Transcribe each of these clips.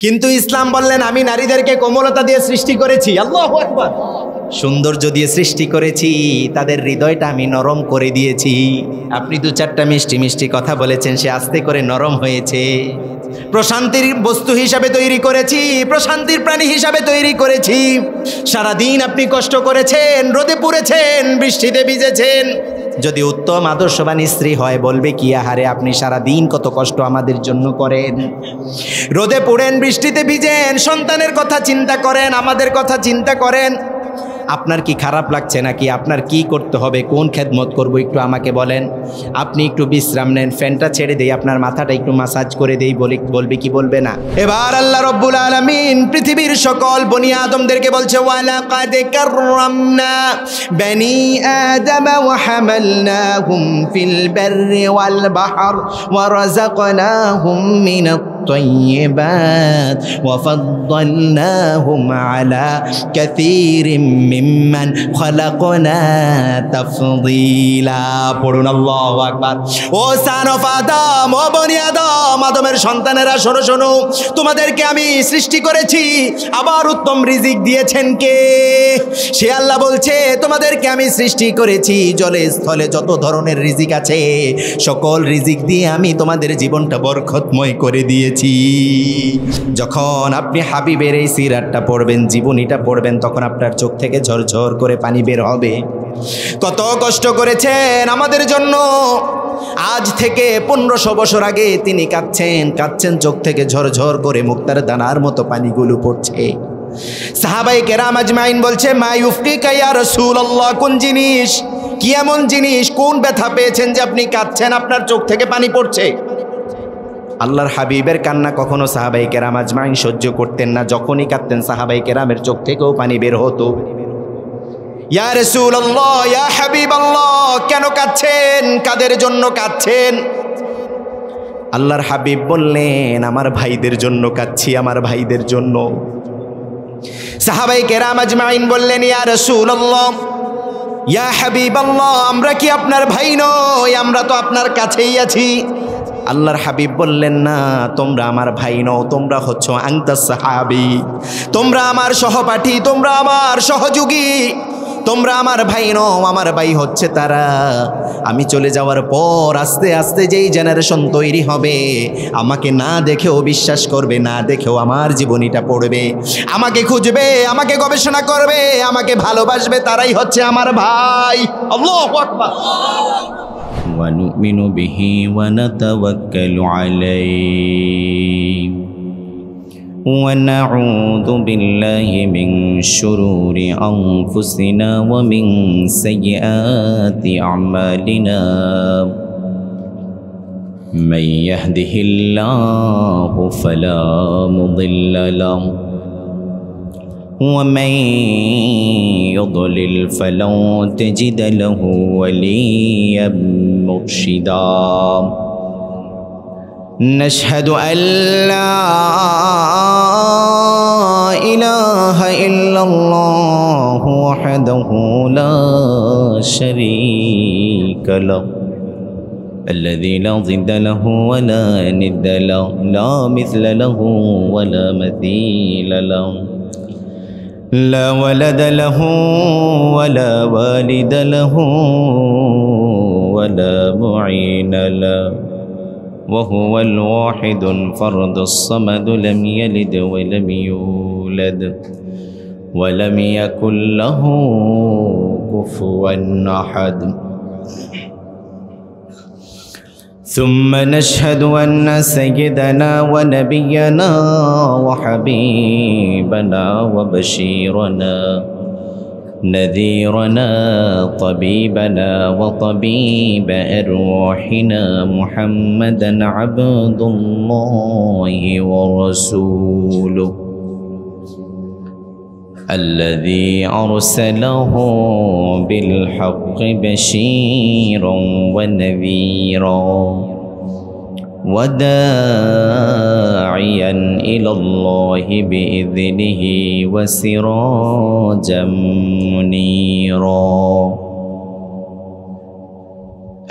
কিন্তু ইসলাম বললেন আমি নারীদেরকে কোমলতা দিয়ে সৃষ্টি করেছি, আল্লাহু আকবার, সৌন্দর্য দিয়ে সৃষ্টি করেছি, তাদের হৃদয়টা আমি নরম করে দিয়েছি। আপনি দু চারটা মিষ্টি মিষ্টি কথা বলেছেন, সে আস্তে করে নরম হয়েছে। প্রশান্তির বস্তু হিসাবে তৈরি করেছি, প্রশান্তির প্রাণী হিসাবে তৈরি করেছি। সারাদিন আপনি কষ্ট করেছেন, রোদে পুড়েছেন, বৃষ্টিতে ভিজেছেন। যদি উত্তম আদর্শবান স্ত্রী হয় বলবে কি আহারে আপনি সারাদিন কত কষ্ট আমাদের জন্য করেন, রোদে পুড়েন, বৃষ্টিতে ভিজেন, সন্তানের কথা চিন্তা করেন, আমাদের কথা চিন্তা করেন। আপনার কি খারাপ লাগছে নাকি? আপনার কি করতে হবে, কোন খেদমত করব একটু আমাকে বলেন। আপনি একটু বিশ্রাম নেন, ফ্যানটা ছেড়ে দেই, আপনার মাথাটা একটু মাসাজ করে দেই, বলবে কি বলবে না? এবার আল্লাহ রব্বুল আলামিন পৃথিবীর সকল বনি আদমদেরকে বলছে ওয়ালাকাদ কাররামনা বনি আদম ওয়া হামালনাহুম ফিল বাররি ওয়াল বাহর ওয়া রাযাকনাহুম মিনাত الطيبات وفضلناهم على كثير ممن خلقنا تفضيلا পড়ুন আল্লাহু আকবার। ও সান অফ আদম, ও বনি আদম, আদমের সন্তানেরা শোনো শোনো, তোমাদেরকে আমি সৃষ্টি করেছি, আবার উত্তম রিজিক দিয়েছেন কে? সে আল্লাহ বলছে তোমাদেরকে আমি সৃষ্টি করেছি, জলে স্থলে যত ধরনের রিজিক আছে সকল রিজিক দিয়ে আমি তোমাদের জীবনটা বরকতময় করে দিয়েছি। যখন আপনি হাবিবের এই সিরাতটা পড়বেন, জীবনীটা পড়বেন, তখন আপনার চোখ থেকে ঝরঝর করে পানি বের হবে। কত কষ্ট করেছেন আমাদের জন্য। আজ থেকে 1500 বছর আগে তিনি কাঁদছেন, চোখ থেকে ঝরঝর করে মুক্তার দানার মতো পানিগুলো পড়ছে। সাহাবায়ে কেরাম আজমাইন বলছে মা ইউফকিকা ইয়া রাসূলুল্লাহ, কোন জিনিস, কি এমন জিনিস, কোন ব্যথা পেয়েছেন যে আপনি কাঁদছেন, আপনার চোখ থেকে পানি পড়ছে? আল্লাহর হাবিবের কান্না কখনো সাহাবায়ে কেরাম আজমাইন সহ্য করতেন না। যখনই কাঁদতেন সাহাবায়ে কেরামের চোখ থেকেও পানি বের হতো। ইয়া রাসূলুল্লাহ, ইয়া হাবিবাল্লাহ, কেন কাঁদছেন, কাদের জন্য কাঁদছেন? আল্লাহর হাবিব বললেন আমার ভাইদের জন্য কাঁদছি, আমার ভাইদের জন্য। সাহাবায়ে কেরাম আজমাইন বললেন ইয়া রাসূলুল্লাহ, ইয়া হাবিবাল্লাহ, আমরা কি আপনার ভাই নই? আমরা তো আপনার কাছেই আছি। আল্লাহর হাবিব বললেন না, তোমরা আমার ভাই নও, তোমরা হচ্ছ আনতাস সাহাবী, তোমরা আমার সহপাঠী, তোমরা আমার সহযোগী, তোমরা আমার ভাই নও, আমার ভাই হচ্ছে তারা আমি চলে যাওয়ার পর আস্তে আস্তে যেই জেনারেশন তৈরি হবে আমাকে না দেখেও বিশ্বাস করবে, না দেখেও আমার জীবনীটা পড়বে, আমাকে খুঁজবে, আমাকে গবেষণা করবে, আমাকে ভালোবাসবে, তারাই হচ্ছে আমার ভাই। আল্লাহু আকবার। ونؤمن به ونتوكل عليه ونعوذ بالله من شرور أنفسنا ومن سيئات أعمالنا من يهده الله فلا مضل له ومن يضلل فلن تجد له وليا مرشدا نشهد أن لا إله إلا الله وحده لا شريك له الذي لا ضد له ولا ند له لا مثل له ولا مثيل له لا ولد له ولا والد له ولا معين له وهو الواحد الفرد الصمد لم يلد ولم يولد ولم يكن له كفوا أحد ثم نشهد أن سيدنا ونبينا وحبيبنا وبشيرنا نذيرنا طبيبنا وطبيب أرواحنا محمدا عبد الله ورسوله الذي أرسله بالحق بشيرا ونذيرا وداعيا إلى الله بإذنه وسراجا منيرا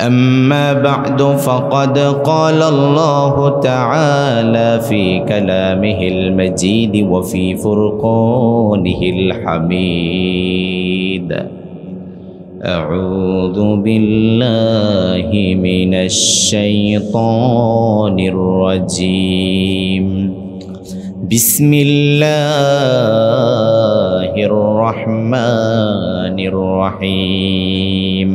أما بعد فقد قال الله تعالى في كلامه المجيد وفي فرقانه الحميد أعوذ بالله من الشيطان الرجيم بسم الله الرحمن الرحيم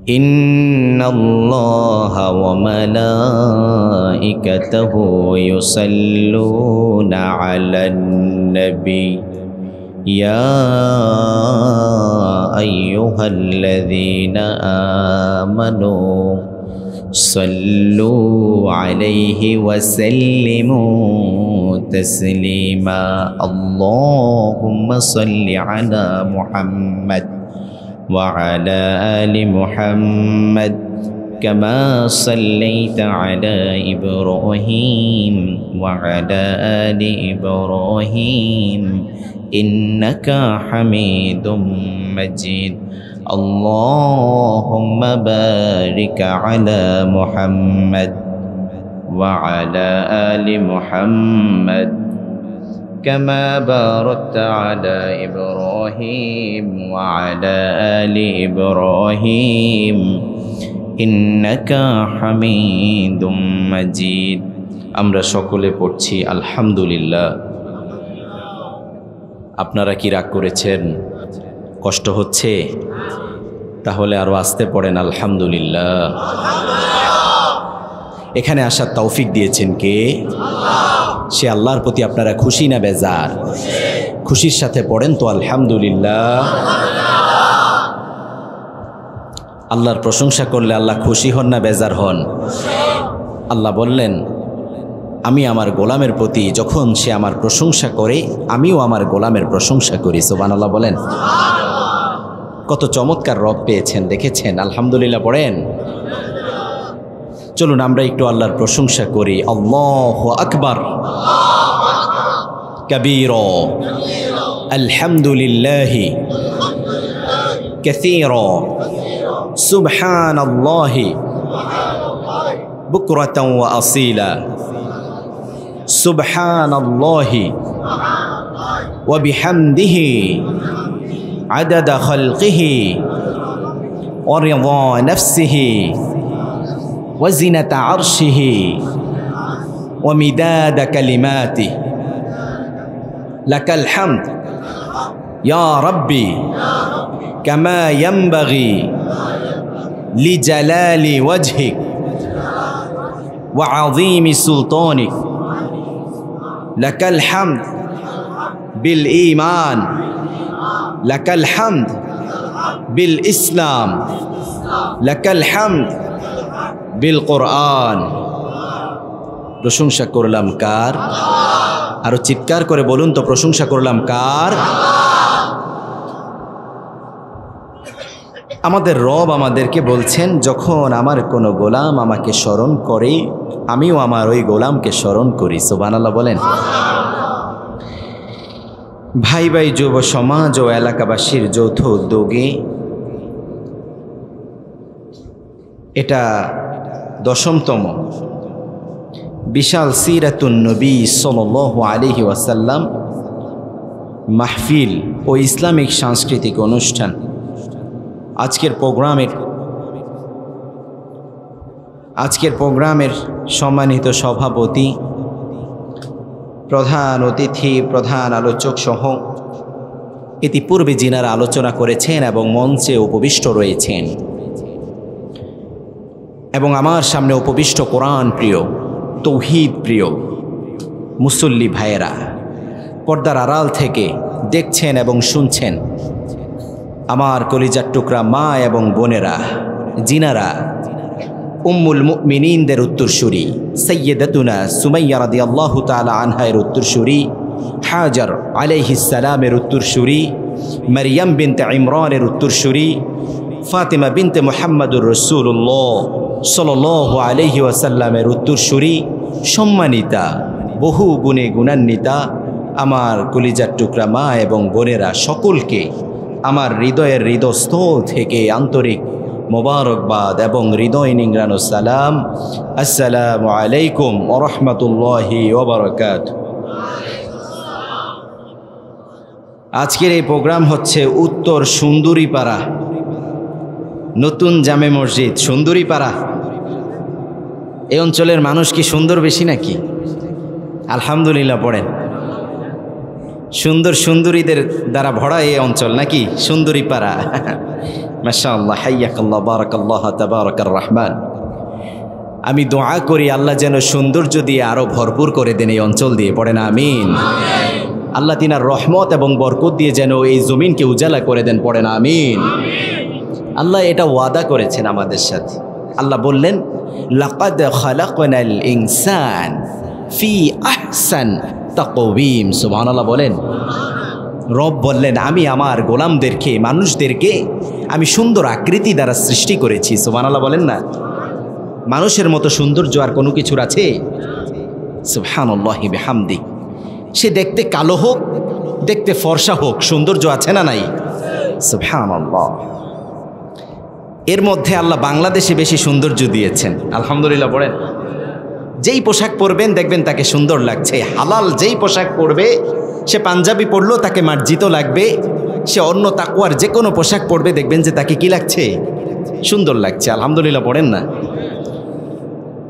إن الله وملائكته يصلون على النبي يا أيها الذين آمنوا صلوا عليه وسلموا تسليما اللهم صل على محمد وعلى آل محمد كما صليت على إبراهيم وعلى آل إبراهيم إنك حميد مجيد اللهم بارك على محمد وعلى آل محمد كما باركت على إبراهيم وعلى آل إبراهيم إنك حميد مجيد আমরা সকলে পড়ছি আলহামদুলিল্লাহ। আপনারা কি রাগ করেছেন? কষ্ট হচ্ছে? তাহলে আরো আস্তে পড়েন আলহামদুলিল্লাহ। এখানে আসার তৌফিক দিয়েছেন কে? সে আল্লাহর প্রতি আপনারা খুশি না বেজার? খুশির সাথে পড়েন তো আলহামদুলিল্লাহ। আল্লাহর প্রশংসা করলে আল্লাহ খুশি হন না বেজার হন? আল্লাহ বললেন আমি আমার গোলামের প্রতি যখন সে আমার প্রশংসা করে আমিও আমার গোলামের প্রশংসা করি। সুবহানাল্লাহ বলেন। কত চমৎকার রব পেয়েছেন, দেখেছেন? আলহামদুলিল্লাহ পড়েন। চলুন আমরা একটু আল্লাহর প্রশংসা করি। আল্লাহু আকবার কাবীরা আলহামদুলিল্লাহি কাসীরা সুবহানাল্লাহি বুকরাতান ওয়া আসীলা সুবহানাল্লাহি ওয়া বিহামদিহি আদাদা খালকিহি ওয়া রিদা নাফসিহি وزنة عرشه ومداد كلماته لك الحمد يا ربي كما ينبغي لجلال وجهك وعظيم سلطانك لك الحمد بالإيمان لك الحمد بالإسلام لك الحمد বিল কোরআন। প্রশংসা করলাম কার? আরো চিৎকার করে বলুন তো, প্রশংসা করলাম কার? আমাদের রব আমাদেরকে বলছেন যখন আমার কোনো গোলাম আমাকে স্মরণ করে আমিও আমার ওই গোলামকে স্মরণ করি। সুবহানাল্লাহ বলেন। ভাই ভাই যুব সমাজ ও এলাকাবাসীর যৌথ উদ্যোগে এটা 10তম বিশাল সিরাতুন নবী সাল্লাল্লাহু আলাইহি ওয়াসাল্লাম মাহফিল ও ইসলামিক সাংস্কৃতিক অনুষ্ঠান। আজকের প্রোগ্রামের সম্মানিত সভাপতি, প্রধান অতিথি, প্রধান আলোচক সহ ইতিপূর্বে যিনারা আলোচনা করেছেন এবং মঞ্চে উপবিষ্ট রয়েছেন এবং আমার সামনে উপবিষ্ট কোরআন প্রিয়, তৌহিদ প্রিয় মুসল্লি ভাইয়েরা, পর্দার আড়াল থেকে দেখছেন এবং শুনছেন, আমার কলিজার টুকরা মা এবং বোনেরা, যিনারা উম্মুল মুমিনিনদের উত্তরসূরি সাইয়্যিদাতুনা সুমাইয়া রাদিয়াল্লাহু তাআলা আনহার উত্তরসূরি, হাজার আলাইহিস সালামের উত্তরসূরি, মারইয়াম বিনতে ইমরানের উত্তরসূরি, ফাতিমা বিনতে মুহাম্মাদুর রাসূলুল্লাহ সাল্লাল্লাহু আলাইহি ওয়াসাল্লামের উত্তরসূরি, সম্মানিতা, বহু গুণে গুণান্বিতা আমার কলিজার টুকরা মা এবং বোনেরা, সকলকে আমার হৃদয়ের হৃদয়স্থল থেকে আন্তরিক মোবারকবাদ এবং হৃদয় নিংড়ানো সালাম। আসসালামু আলাইকুম ওয়া রাহমাতুল্লাহি ওয়া বারাকাতুহু। আজকের এই প্রোগ্রাম হচ্ছে উত্তর সুন্দরীপাড়া, নতুন জামে মসজিদ সুন্দরীপাড়া। এই অঞ্চলের মানুষ কি সুন্দর বেশি নাকি? আলহামদুলিল্লাহ পড়েন। সুন্দর সুন্দরীদের দ্বারা ভরা এই অঞ্চল নাকি সুন্দরীপাড়া। মাশাআল্লাহ, হাইয়াকাল্লাহ, বারাকাল্লাহ, তাবারাকার রহমান। আমি দোয়া করি আল্লাহ যেন সৌন্দর্য দিয়ে আরো ভরপুর করে দেন এই অঞ্চল দিয়ে, পড়েন আমিন। আল্লাহ তিনার রহমত এবং বরকত দিয়ে যেন এই জমিনকে উজালা করে দেন, পড়েন আমিন। আল্লাহ এটা ওয়াদা করেছেন আমাদের সাথে। আল্লাহ বললেন, লাকাদ খালাকনাল ইনসান ফি আহসান তাকওয়িম। সুবহানাল্লাহ বলেন। রব বললেন, আমি আমার গোলামদেরকে, মানুষদেরকে আমি সুন্দর আকৃতি দ্বারা সৃষ্টি করেছি। সুবহানাল্লাহ বলেন না? মানুষের মতো সৌন্দর্য আর কোনো কিছুর আছে? সুবহানাল্লাহি বিহামদি। সে দেখতে কালো হোক, দেখতে ফর্সা হোক, সৌন্দর্য আছে না নাই? সুবহানাল্লাহ। এর মধ্যে আল্লাহ বাংলাদেশে বেশি সৌন্দর্য দিয়েছেন, আলহামদুলিল্লাহ পড়েন। যেই পোশাক পরবেন দেখবেন তাকে সুন্দর লাগছে। হালাল যেই পোশাক পরবে, সে পাঞ্জাবি পরলেও তাকে মার্জিত লাগবে। সে অন্য তাকওয়ার যে কোনো পোশাক পরবে দেখবেন যে তাকে কি লাগছে? সুন্দর লাগছে, আলহামদুলিল্লাহ পড়েন না?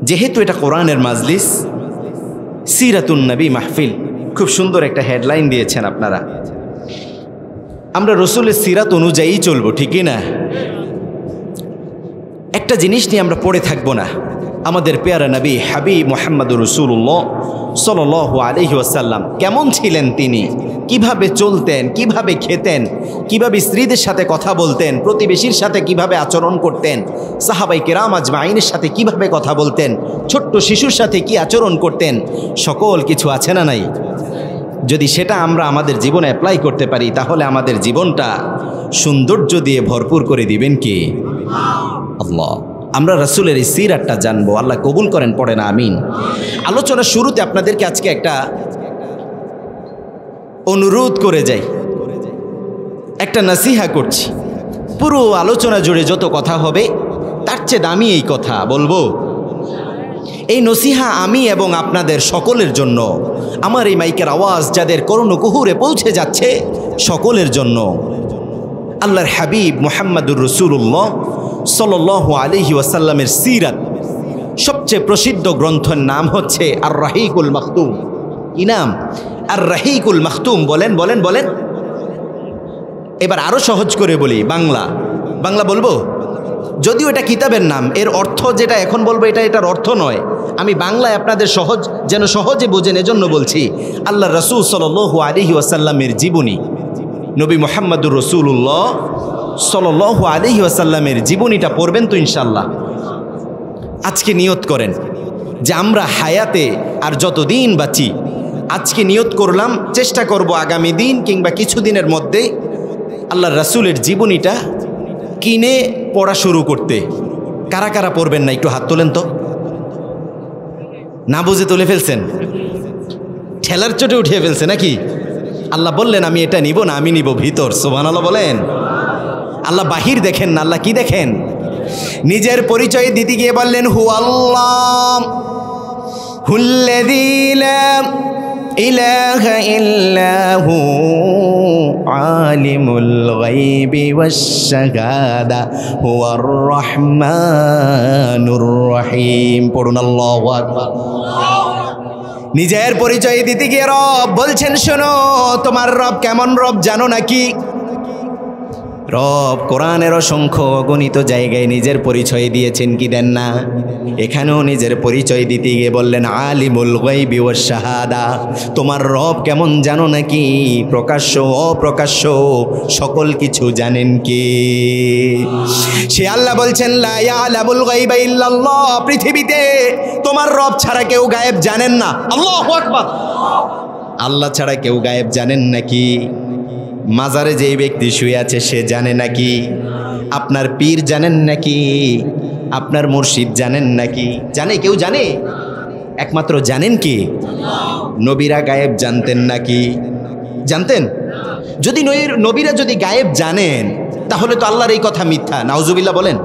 যেহেতু এটা কোরআনের মাজলিস, সিরাতুন নবী মাহফিল, খুব সুন্দর একটা হেডলাইন দিয়েছেন আপনারা। আমরা রসুলের সিরাত অনুযায়ী চলবো, ঠিকই না? একটা জিনিস নিয়ে আমরা পড়ে থাকবো না। আমাদের পেয়ারা নবী হাবিব মুহাম্মদুর রাসূলুল্লাহ সাল্লাল্লাহু আলাইহি ওয়াসাল্লাম কেমন ছিলেন, তিনি কিভাবে চলতেন, কিভাবে খেতেন, কিভাবে স্ত্রীদের সাথে কথা বলতেন, প্রতিবেশীর সাথে কিভাবে আচরণ করতেন, সাহাবায়ে কেরাম আজমাইনের সাথে কিভাবে কথা বলতেন, ছোট্ট শিশুর সাথে কি আচরণ করতেন, সকল কিছু আছে না নাই? যদি সেটা আমরা আমাদের জীবনে অ্যাপ্লাই করতে পারি তাহলে আমাদের জীবনটা সৌন্দর্য দিয়ে ভরপুর করে দিবেন কে? আল্লাহ। আমরা রাসূলের এই সিরাতটা জানবো, আল্লাহ কবুল করেন, পড়েন আমিন। আলোচনার শুরুতে আপনাদেরকে আজকে একটা অনুরোধ করে যাই, একটা নসিহা করছি। পুরো আলোচনা জুড়ে যত কথা হবে তার চেয়ে দামি এই কথা বলবো। এই নসিহা আমি এবং আপনাদের সকলের জন্য, আমার এই মাইকের আওয়াজ যাদের কর্ণকুহুরে পৌঁছে যাচ্ছে সকলের জন্য। আল্লাহর হাবিব মুহাম্মদুর রাসূলুল্লাহ সাল্লাল্লাহু আলাইহি ওয়াসাল্লামের সিরাত, সবচেয়ে প্রসিদ্ধ গ্রন্থের নাম হচ্ছে আর রাহিকুল মাখতুম। কি নাম? আর রাহিকুল মাখতুম। বলেন বলেন বলেন। এবার আরো সহজ করে বলি, বাংলা বাংলা বলবো, যদিও এটা কিতাবের নাম, এর অর্থ যেটা এখন বলবো এটার অর্থ নয়। আমি বাংলায় আপনাদের সহজে বোঝেন এজন্য বলছি। আল্লাহ রাসূল সাল্লাল্লাহু আলাইহি ওয়াসাল্লামের জীবনী, নবী মুহাম্মদুর রাসূলুল্লাহ সাল্লাল্লাহু আলাইহি ওয়াসাল্লামের জীবনীটা পড়বেন তো ইনশাআল্লাহ। আজকে নিয়ত করেন যে আমরা হায়াতে আর যতদিন বাঁচি, আজকে নিয়ত করলাম, চেষ্টা করব আগামী দিন কিংবা কিছুদিনের মধ্যে আল্লাহর রাসূলের জীবনীটা কিনে পড়া শুরু করতে। কারা কারা পড়বেন না একটু হাত তোলেন তো। না বুঝে তুলে ফেলছেন, ঠেলার চোটে উঠিয়ে ফেলছে নাকি? আল্লাহ বললেন আমি এটা নিব না, আমি নিব ভিতর। সুবহানাল্লাহ বলেন। আল্লাহ বাহির দেখেন না, আল্লাহ কি দেখেন? নিজের পরিচয় দিতে গিয়ে বললেন, হু আল্লাহ হুল্লাযী লা ইলাহা ইল্লাহু আলিমুল গায়বি ওয়াশ শাহাদা হুয়ার রহমানুর রহিম। পড়ুন আল্লাহু আকবার। নিজের পরিচয় দিতে গিয়ে রব বলছেন, শোনো তোমার রব কেমন রব জানো নাকি? রব কোরআনের অসংখ্য অগণিত জায়গায় নিজের পরিচয় দিয়েছেন, কি দেন না? এখানেও নিজের পরিচয় দিতে গিয়ে বললেন আলিমুল গায়বি ওয়াশ শাহাদা। তোমার রব কেমন জানো নাকি? প্রকাশ্য অপ্রকাশ্য সকল কিছু জানেন কি? সে আল্লাহ বলছেন লা ইয়ালামুল গায়বা ইল্লাল্লাহ। পৃথিবীতে তোমার রব ছাড়া কেউ গায়েব জানেন না। আল্লাহু আকবার। আল্লাহ ছাড়া কেউ গায়েব জানেন নাকি? মাজারে যেই ব্যক্তি শুয়ে আছে সে জানে নাকি? আপনার পীর জানেন নাকি? আপনার মুর্শিদ জানেন নাকি? জানে? কেউ জানে? একমাত্র জানেন কি? নবীরা গায়েব জানতেন নাকি? জানতেন? যদি নবীরা যদি গায়েব জানেন তাহলে তো আল্লাহর এই কথা মিথ্যা। নাউজুবিল্লাহ বলেন।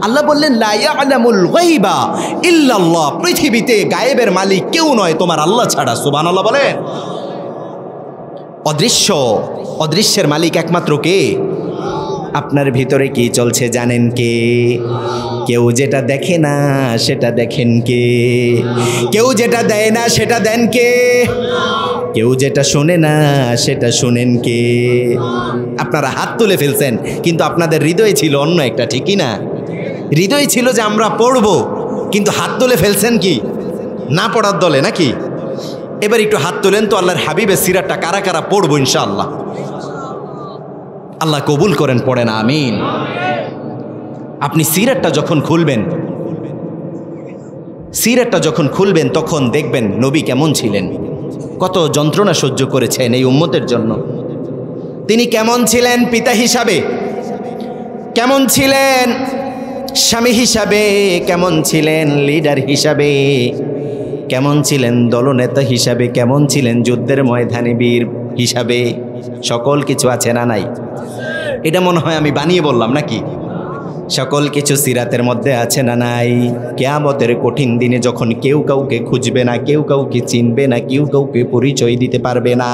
আল্লাহ বললেন লা ইয়ালামুল গায়বা ইল্লাল্লাহ, পৃথিবীতে গায়েবের মালিক কেউ নয় তোমার আল্লাহ ছাড়া। সুবহানাল্লাহ বলেন। অদৃশ্য, অদৃশ্যের মালিক একমাত্র কে? আপনার ভিতরে কি চলছে জানেন কে? কেউ যেটা দেখে না সেটা দেখেন কে? কেউ যেটা দেয় না সেটা দেন কে? কেউ যেটা শোনে না সেটা শোনেন কে? আপনারা হাত তুলে ফেলছেন, কিন্তু আপনাদের হৃদয় ছিল অন্য একটা, ঠিকই না? হৃদয় ছিল যে আমরা পড়ব, কিন্তু হাত তুলে ফেলছেন কি না পড়ার দলে নাকি? এবার একটু হাত তোলেন তো, আল্লাহর হাবিবের সিরাতটা কারা কারা পড়বো ইনশাআল্লাহ? আল্লাহ কবুল করেন, পড়েন আমিন। আপনি সিরাতটা যখন খুলবেন, সিরাতটা যখন খুলবেন তখন দেখবেন নবী কেমন ছিলেন, কত যন্ত্রণা সহ্য করেছেন এই উম্মতের জন্য। তিনি কেমন ছিলেন পিতা হিসাবে, কেমন ছিলেন স্বামী হিসাবে, কেমন ছিলেন লিডার হিসাবে, কেমন ছিলেন দলনেতা হিসাবে, কেমন ছিলেন যুদ্ধের ময়দানে বীর হিসাবে। সকল কিছু আছে না নাই? এটা মনে হয় আমি বানিয়ে বললাম নাকি? সকল কিছু সিরাতের মধ্যে আছে না নাই? কিয়ামতের কঠিন দিনে যখন কেউ কাউকে খুঁজবে না, কেউ কাউকে চিনবে না, কেউ কাউকে পরিচয় দিতে পারবে না,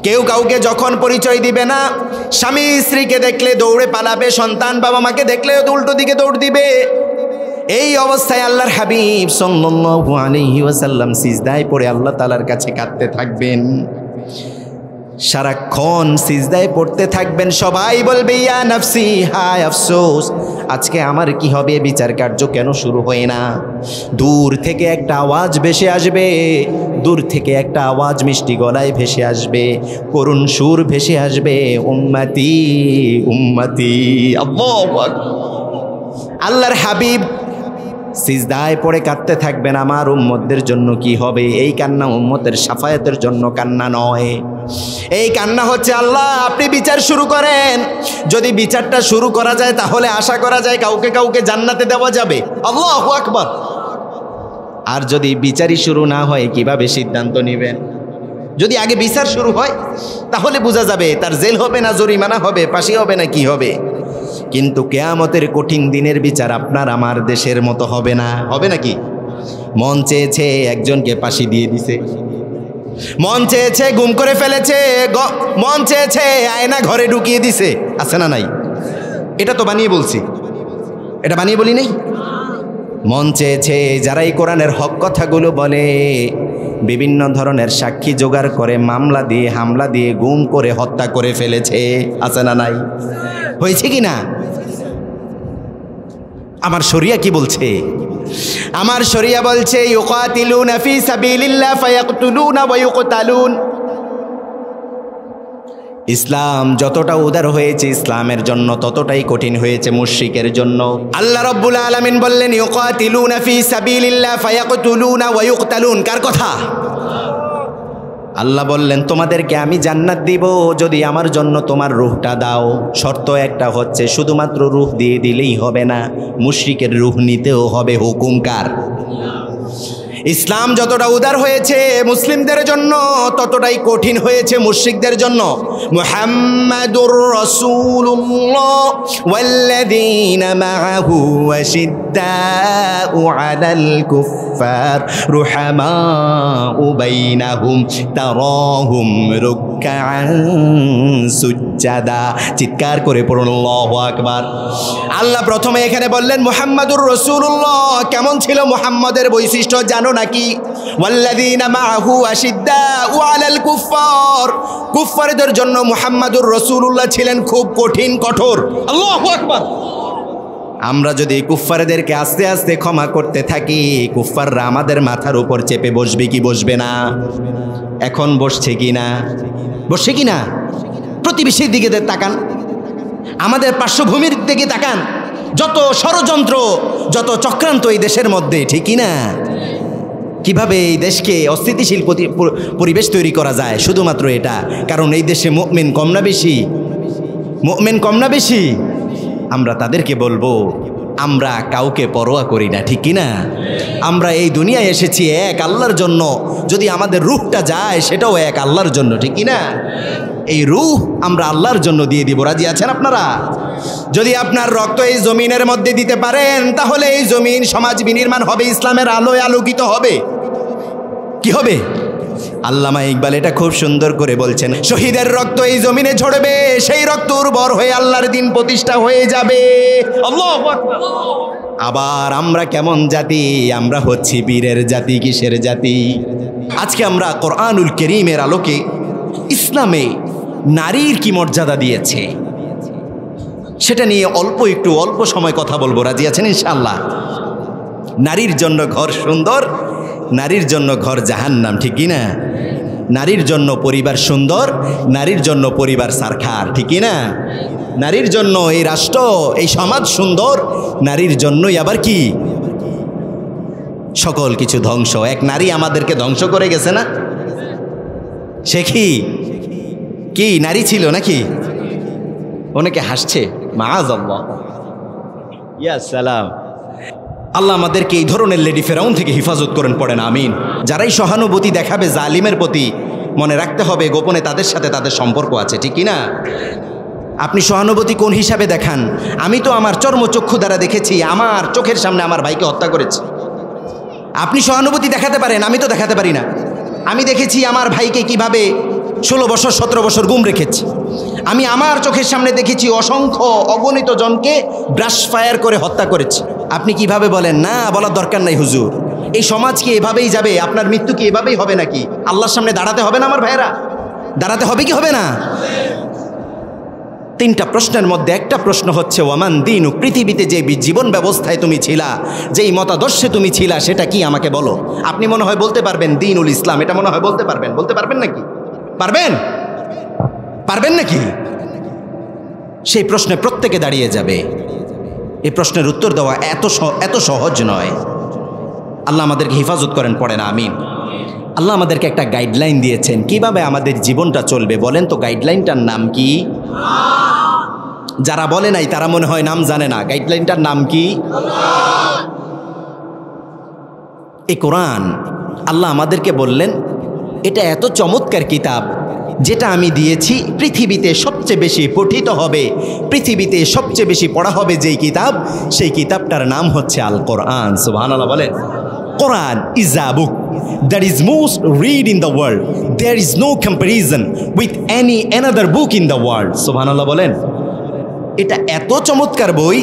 কেউ কাউকে যখন পরিচয় দিবে না, স্বামী স্ত্রীকে দেখলে দৌড়ে পালাবে, সন্তান বাবা মাকে দেখলে উল্টো দিকে দৌড় দিবে। এই অবস্থায় আল্লাহর হাবিব সাল্লাল্লাহু আলাইহি ওয়াসাল্লাম সিজদায় পড়ে আল্লাহ তাআলার কাছে কাঁদতে থাকবেন, সারাক্ষণ সিজদায় পড়তে থাকবেন। সবাই বলবে ইয়া নাফসি, হায় আফসোস, আজকে আমার কি হবে, বিচার কার্য কেন শুরু হয় না? দূর থেকে একটা আওয়াজ ভেসে আসবে, দূর থেকে একটা আওয়াজ মিষ্টি গলায় ভেসে আসবে, করুণ সুর ভেসে আসবে, উম্মতি উম্মতি। আল্লাহু আকবার। আল্লাহর হাবিব সিজদায় পড়ে কাঁদতে থাকবেন, আমার উম্মতদের জন্য কি হবে। এই কান্না উম্মতের শাফায়াতের জন্য কান্না নয়, এই কান্না হচ্ছে আল্লাহ আপনি বিচার শুরু করেন। যদি বিচারটা শুরু করা যায় তাহলে আশা করা যায় কাউকে কাউকে জান্নাতে দেওয়া যাবে। আল্লাহু আকবার। আর যদি বিচারই শুরু না হয় কিভাবে সিদ্ধান্ত নেবেন? যদি আগে বিচার শুরু হয় তাহলে বোঝা যাবে তার জেল হবে না জরিমানা হবে, ফাঁসি হবে না কি হবে। কিন্তু কিয়ামতের কঠিন দিনের বিচার আপনার আমার দেশের মতো হবে না। হবে নাকি? মন চেয়েছে একজনকে ফাঁসি দিয়ে দিছে, মন চেয়েছে গুম করে ফেলেছে, মন চেয়েছে আয়না ঘরে ঢুকিয়ে দিছে, আছে না নাই? এটা তো বানিয়ে বলছি, এটা বানিয়ে বলি নাই। মন চেয়েছে যারা এই কোরআনের হক কথাগুলো বলে বিভিন্ন ধরনের সাক্ষী জোগাড় করে মামলা দিয়ে হামলা দিয়ে গুম করে হত্যা করে ফেলেছে, আছে না নাই? হয়েছে কি না? আমার শরিয়া কি বলছে? আমার শরিয়া বলছে ইউকাতিলুনা ফি সাবিলিল্লাহ ফায়াকতুলুনা ওয়া ইউকতালুন। ইসলাম যতটা উদার হয়েছে ইসলামের জন্য ততটাই কঠিন হয়েছে মুশরিকের জন্য। আল্লাহ রাব্বুল আলামিন বললেন ইউকাতিলুনা ফি সাবিলিল্লাহ ফায়াকতুলুনা ওয়া ইউকতালুন। কার কথা? আল্লাহ বললেন তোমাদেরকে আমি জান্নাত দিব যদি আমার জন্য তোমার রূহটা দাও। শর্ত একটা হচ্ছে শুধুমাত্র রূহ দিয়ে দিলেই হবে না, মুশরিকের রূহ নিতেও হবে। হুকুম কার? ইসলাম যতটা উদার হয়েছে মুসলিমদের জন্য ততটাই কঠিন হয়েছে মুশরিকদের জন্য। মুহাম্মাদুর রাসূলুল্লাহ ওয়াল্লাযীনা মাআহু আশিদ্দাউ আলাল কুফফার রুহামাউ বাইনাহুম তারাহুম রুকআন সুজদা। চিৎকার করে পড়ুন আল্লাহু আকবার। আল্লাহ প্রথমে এখানে বললেন মুহাম্মাদুর রাসূলুল্লাহ। কেমন ছিল মুহাম্মাদের বৈশিষ্ট্য জানো নাকি? ওয়াল্লাযীনা মাআহু আশিদ্দাউ আলাল কুফফার, কুফফারদের জন্য মুহাম্মাদুর রাসূলুল্লাহ ছিলেন খুব কঠিন কঠোর। আল্লাহু আকবার। আমরা যদি কুফফারদেরকে আস্তে আস্তে ক্ষমা করতে থাকি কুফফাররা আমাদের মাথার উপর চেপে বসবে কি বসবে না? এখন বসছে কি না? বসছে কি না? প্রতিবেশীর দিকে তাকান, আমাদের পার্শ্বভূমির দিকে তাকান, যত ষড়যন্ত্র যত চক্রান্ত এই দেশের মধ্যে, ঠিকই না? কিভাবে এই দেশকে অস্থিতিশীল পরিবেশ তৈরি করা যায়? শুধুমাত্র এটা, কারণ এই দেশে মুমিন কম না বেশি? মুমিন কম না বেশি? আমরা তাদেরকে বলবো আমরা কাউকে পরোয়া করি না, ঠিক কি না? আমরা এই দুনিয়ায় এসেছি এক আল্লাহর জন্য, যদি আমাদের রূহটা যায় সেটাও এক আল্লাহর জন্য, ঠিক কি না? এই রূহ আমরা আল্লাহর জন্য দিয়ে দিব। রাজি আছেন আপনারা? যদি আপনার রক্ত এই জমিনের মধ্যে দিতে পারেন তাহলে এই জমিন সমাজ বিনির্মাণ হবে, ইসলামের আলোয় আলোকিত হবে। কি হবে? আল্লামা ইকবাল এটা খুব সুন্দর করে বলছেন, শহীদের রক্ত এই জমিনে ঝরবে, সেই রক্ত উর্বর হয়ে আল্লাহর দিন প্রতিষ্ঠা হয়ে যাবে। আল্লাহু আকবার। আবার আমরা কেমন জাতি? আমরা হচ্ছি বীরের জাতি। কিসের জাতি? আজকে আমরা কোরআনুল কারীমের আলোকে ইসলামে নারীর কি মর্যাদা দিয়েছে সেটা নিয়ে অল্প সময় কথা বলবো। রাজি আছেন ইনশাআল্লাহ? নারীর জন্য ঘর সুন্দর, নারীর জন্য ঘর জাহান্নাম, ঠিক কি না? নারীর জন্য পরিবার সুন্দর, নারীর জন্য পরিবার সারখার, ঠিক কি না? নারীর জন্য এই রাষ্ট্র, এই সমাজ সুন্দর, নারীর জন্যই আবার কি সকল কিছু ধ্বংস। এক নারী আমাদেরকে ধ্বংস করে গেছে না? সে কি নারী ছিল নাকি? অনেকে হাসছে, মাআযাল্লাহ। ইয়া সালাম। আল্লাহ আমাদেরকে এই ধরনের লেডি ফেরাউন থেকে হেফাজত করেন, পড়েন আমিন। যারাই সহানুভূতি দেখাবে জালিমের প্রতি, মনে রাখতে হবে গোপনে তাদের সাথে তাদের সম্পর্ক আছে, ঠিক কি না? আপনি সহানুভূতি কোন হিসাবে দেখান? আমি তো আমার চর্মচক্ষু দ্বারা দেখেছি, আমার চোখের সামনে আমার ভাইকে হত্যা করেছে। আপনি সহানুভূতি দেখাতে পারেন, আমি তো দেখাতে পারি না। আমি দেখেছি আমার ভাইকে কিভাবে 16 বছর 17 বছর গুম রেখেছি। আমি আমার চোখের সামনে দেখেছি অসংখ্য অগণিত জনকে ব্রাশ ফায়ার করে হত্যা করেছি। আপনি কিভাবে বলেন না? বলার দরকার নাই হুজুর। এই সমাজ কি এভাবেই যাবে? আপনার মৃত্যু কি এভাবেই হবে নাকি? আল্লাহর সামনে দাঁড়াতে হবে না আমার ভাইয়েরা? দাঁড়াতে হবে কি হবে না? 3টা প্রশ্নের মধ্যে একটা প্রশ্ন হচ্ছে ওয়ামান দীনুক, পৃথিবীতে যে জীবন ব্যবস্থায় তুমি ছিলা, যেই মতাদর্শে তুমি ছিলা, সেটা কি আমাকে বলো। আপনি মনে হয় বলতে পারবেন দীনুল ইসলাম, এটা মনে হয় বলতে পারবেন। বলতে পারবেন নাকি? পারবেন নাকি? সেই প্রশ্নে প্রত্যেকে দাঁড়িয়ে যাবে। এই প্রশ্নের উত্তর দেওয়া এত সহজ নয়। আল্লাহ আমাদেরকে হেফাজত করেন, পড়েন আমিন। আল্লাহ আমাদেরকে একটা গাইডলাইন দিয়েছেন কিভাবে আমাদের জীবনটা চলবে। বলেন তো গাইডলাইনটার নাম কি? যারা বলে নাই তারা মনে হয় নাম জানে না। গাইডলাইনটার নাম কি? এই কোরআন আল্লাহ আমাদেরকে বললেন এটা এত চমৎকার কিতাব, যেটা আমি দিয়েছি পৃথিবীতে সবচেয়ে বেশি পঠিত হবে, পৃথিবীতে সবচেয়ে বেশি পড়া হবে যেই কিতাব, সেই কিতাবটার নাম হচ্ছে আল কোরআন। সুবহানাল্লাহ বলেন। Quran is a book that is most read in the world. There is no comparison with any another book in the world. সুবহানাল্লাহ বলেন। এটা এত চমৎকার বই,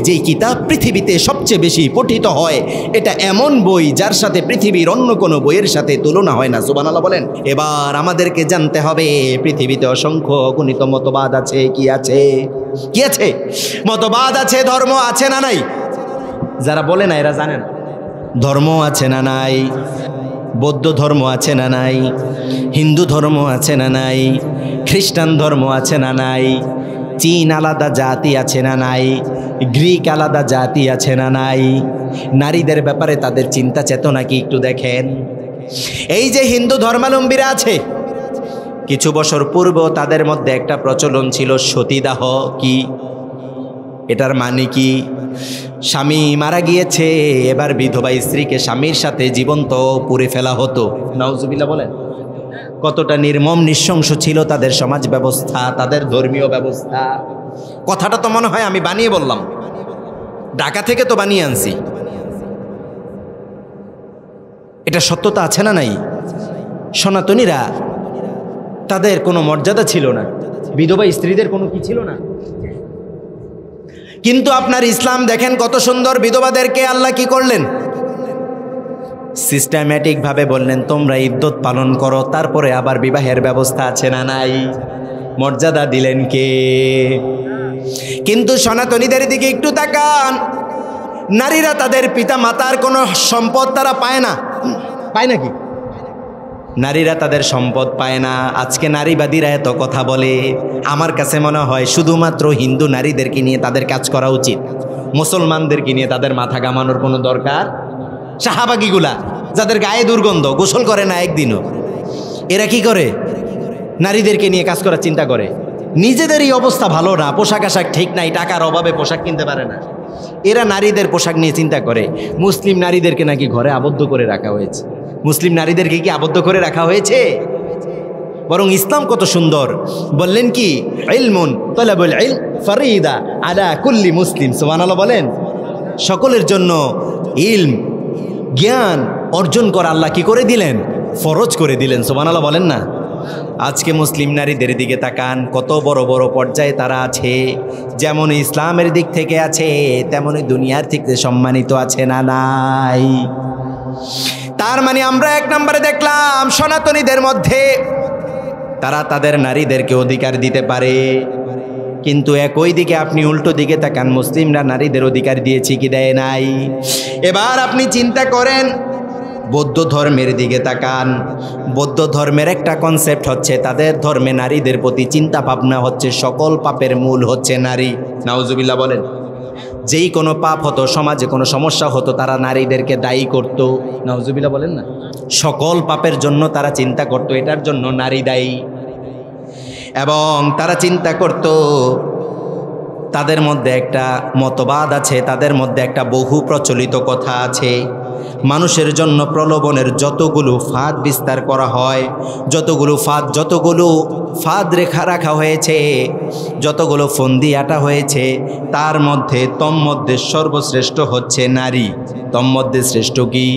যেই কিতাব পৃথিবীতে সবচেয়ে বেশি পঠিত হয়। এটা এমন বই যার সাথে পৃথিবীর অন্য কোনো বইয়ের সাথে তুলনা হয় না। সুবহানাল্লাহ বলেন। এবার আমাদেরকে জানতে হবে পৃথিবীতে অসংখ্য অগণিত মতবাদ আছে। কি আছে? মতবাদ আছে, ধর্ম আছে না নাই? যারা বলে না এরা জানেন ধর্ম আছে না নাই? বৌদ্ধ ধর্ম আছে না নাই? হিন্দু ধর্ম আছে না নাই? খ্রিস্টান ধর্ম আছে না নাই? চীন আলাদা জাতি আছে না নাই? গ্রিক আলাদা জাতি আছে না নাই? নারীদের ব্যাপারে তাদের চিন্তা চেতনা কি একটু দেখেন। এই যে হিন্দু ধর্মাবলম্বীরা আছে, কিছু বছর পূর্ব তাদের মধ্যে একটা প্রচলন ছিল সতীদাহ। কি এটার মানে কি? স্বামী মারা গিয়েছে, এবার বিধবা স্ত্রীকে স্বামীর সাথে জীবন্ত পুড়ে ফেলা হতো। নাউজুবিল্লাহ বলেন। কতটা নির্মম নৃশংস ছিল তাদের সমাজ ব্যবস্থা, তাদের ধর্মীয় ব্যবস্থা। কথাটা তো মনে হয় আমি বানিয়ে বললাম, ঢাকা থেকে তো বানিয়ে আনছি। এটা সত্যতা আছে না নাই? সনাতনীরা তাদের কোনো মর্যাদা ছিল না, বিধবা স্ত্রীদের কোনো কি ছিল না। কিন্তু আপনার ইসলাম দেখেন কত সুন্দর। বিধবাদেরকে আল্লাহ কি করলেন? সিস্টেম্যাটিক ভাবে বললেন তোমরা ইদ্যত পালন করো, তারপরে আবার বিবাহের ব্যবস্থা আছে না নাই? মর্যাদা দিলেন কে? কিন্তু সনাতনীদের দিকে একটু তাকান, নারীরা তাদের পিতা মাতার কোনো সম্পদ তারা পায় না। পায় নাকি? নারীরা তাদের সম্পদ পায় না। আজকে নারীবাদীরা এত কথা বলে, আমার কাছে মনে হয় শুধুমাত্র হিন্দু নারীদেরকে নিয়ে তাদের কাজ করা উচিত, মুসলমানদেরকে নিয়ে তাদের মাথা ঘামানোর কোনো দরকার। শাহাবাগীগুলা যাদের গায়ে দুর্গন্ধ, গোসল করে না একদিনও, এরা কি করে? নারীদেরকে নিয়ে কাজ করার চিন্তা করে। নিজেদেরই অবস্থা ভালো না, পোশাক আশাক ঠিক নাই, টাকার অভাবে পোশাক কিনতে পারে না, এরা নারীদের পোশাক নিয়ে চিন্তা করে। মুসলিম নারীদেরকে নাকি ঘরে আবদ্ধ করে রাখা হয়েছে। মুসলিম নারীদেরকে কি আবদ্ধ করে রাখা হয়েছে? বরং ইসলাম কত সুন্দর। বললেন কি, ইলমুন তালাবুল ইলম ফরিদা আলা কুল্লি মুসলিম। সুবহানাল্লাহ বলেন। সকলের জন্য ইলম, জ্ঞান অর্জন করা আল্লাহ কি করে দিলেন? ফরজ করে দিলেন। সুবহানাল্লাহ বলেন না। আজকে মুসলিম নারীদের দিকে তাকান, কত বড় বড় পর্যায়ে তারা আছে। যেমন ইসলামের দিক থেকে আছে, তেমনই দুনিয়ার থেকে সম্মানিত আছে না নাই? তার মানে আমরা এক নম্বরে দেখলাম সনাতনীদের মধ্যে তারা তাদের নারীদেরকে অধিকার দিতে পারে, কিন্তু একই দিকে আপনি উল্টো দিকে তাকান, মুসলিমরা নারীদের অধিকার দিয়েছে কি দেয় নাই? এবার আপনি চিন্তা করেন বৌদ্ধ ধর্মের দিকে তাকান। বৌদ্ধ ধর্মের একটা কনসেপ্ট হচ্ছে, তাদের ধর্মে নারীদের প্রতি চিন্তা ভাবনা হচ্ছে সকল পাপের মূল হচ্ছে নারী। নাউজুবিল্লাহ বলেন। যেই কোনো পাপ হতো, সমাজে কোনো সমস্যা হতো, তারা নারীদেরকে দায়ী করত। নাউজুবিল্লাহ বলেন না। সকল পাপের জন্য তারা চিন্তা করত এটার জন্য নারী দায়ী। এবং তারা চিন্তা করত, তাদের মধ্যে একটা মতবাদ আছে, তাদের মধ্যে একটা বহু প্রচলিত কথা আছে, মানুষের জন্য প্রলোভনের যতগুলো ফাঁদ বিস্তার করা হয়, যতগুলো ফাঁদ রেখা রাখা হয়েছে, যতগুলো ফন্দি আটা হয়েছে, তার মধ্যে তন্মধ্যে সর্বশ্রেষ্ঠ হচ্ছে নারী। তন্মধ্যে শ্রেষ্ঠ কি?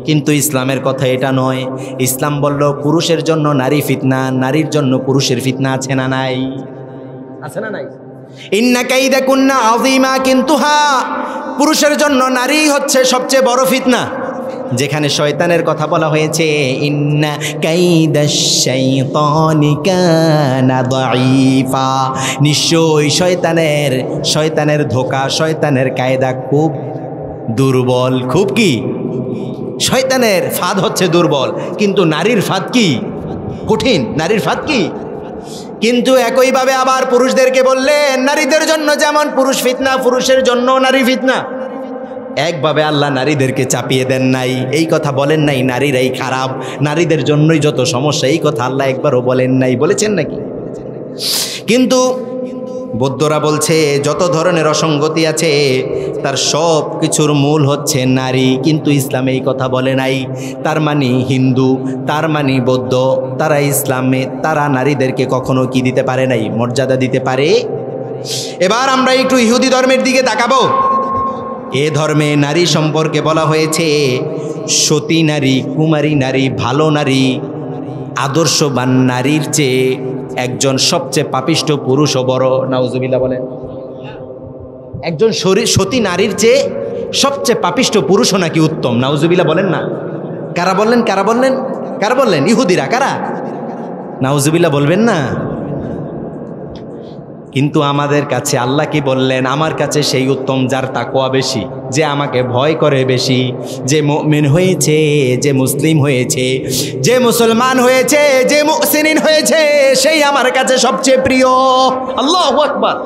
কিন্তু ইসলামের কথা এটা নয়। ইসলাম বলল পুরুষের জন্য নারী ফিতনা, নারীর জন্য পুরুষের ফিতনা। আছে না নাই? আছে না নাই? ইন্না কাইদাকুন্না আযীমা, কিন্তু পুরুষের জন্য নারী হচ্ছে সবচেয়ে বড় ফিতনা। যেখানে শয়তানের কথা বলা হয়েছে, ইন্না কাইদাশ শাইতানি কানা দাঈফা, নিশ্চয়ই শয়তানের ধোঁকা, শয়তানের কায়দা খুব দুর্বল। খুব কি? শয়তানের ফাঁদ হচ্ছে দুর্বল, কিন্তু নারীর ফাঁদ কি? কঠিন। নারীর ফাঁদ কি? কিন্তু একইভাবে আবার পুরুষদেরকে বললেন নারীদের জন্য যেমন পুরুষ ফিতনা, পুরুষের জন্য নারী ফিতনা। একভাবে আল্লাহ নারীদেরকে চাপিয়ে দেন নাই। এই কথা বলেন নাই নারীরাই খারাপ, নারীদের জন্যই যত সমস্যা, এই কথা আল্লাহ একবারও বলেন নাই। বলেছেন নাকি? কিন্তু বৌদ্ধরা বলছে যত ধরনের অসঙ্গতি আছে তার সব কিছুর মূল হচ্ছে নারী, কিন্তু ইসলামে এই কথা বলে নাই। তার মানে হিন্দু, তার মানে বৌদ্ধ, তারা ইসলামে তারা নারীদেরকে কখনো কি দিতে পারে নাই? মর্যাদা দিতে পারে। এবার আমরা একটু ইহুদি ধর্মের দিকে তাকাবো। এ ধর্মে নারী সম্পর্কে বলা হয়েছে সতী নারী, কুমারী নারী, ভালো নারী, আদর্শবান নারীর চেয়ে একজন সবচেয়ে পাপিষ্ঠ পুরুষও বড়। নাউজুবিল্লাহ বলেন। একজন সতী নারীর চেয়ে সবচেয়ে পাপিষ্ঠ পুরুষও নাকি উত্তম। নাউজুবিল্লাহ বলেন না। কারা বললেন? কারা বললেন? কারা বললেন? ইহুদিরা। কারা? নাউজুবিল্লাহ বলবেন না। কিন্তু আমাদের কাছে আল্লাহ কি বললেন? আমার কাছে সেই উত্তম যার তাকওয়া বেশি, যে আমাকে ভয় করে বেশি, যে মুমিন হয়েছে, যে মুসলিম হয়েছে, যে মুসলমান হয়েছে, যে মুহসিনিন হয়েছে, সেই আমার কাছে সবচেয়ে প্রিয়। আল্লাহু আকবার।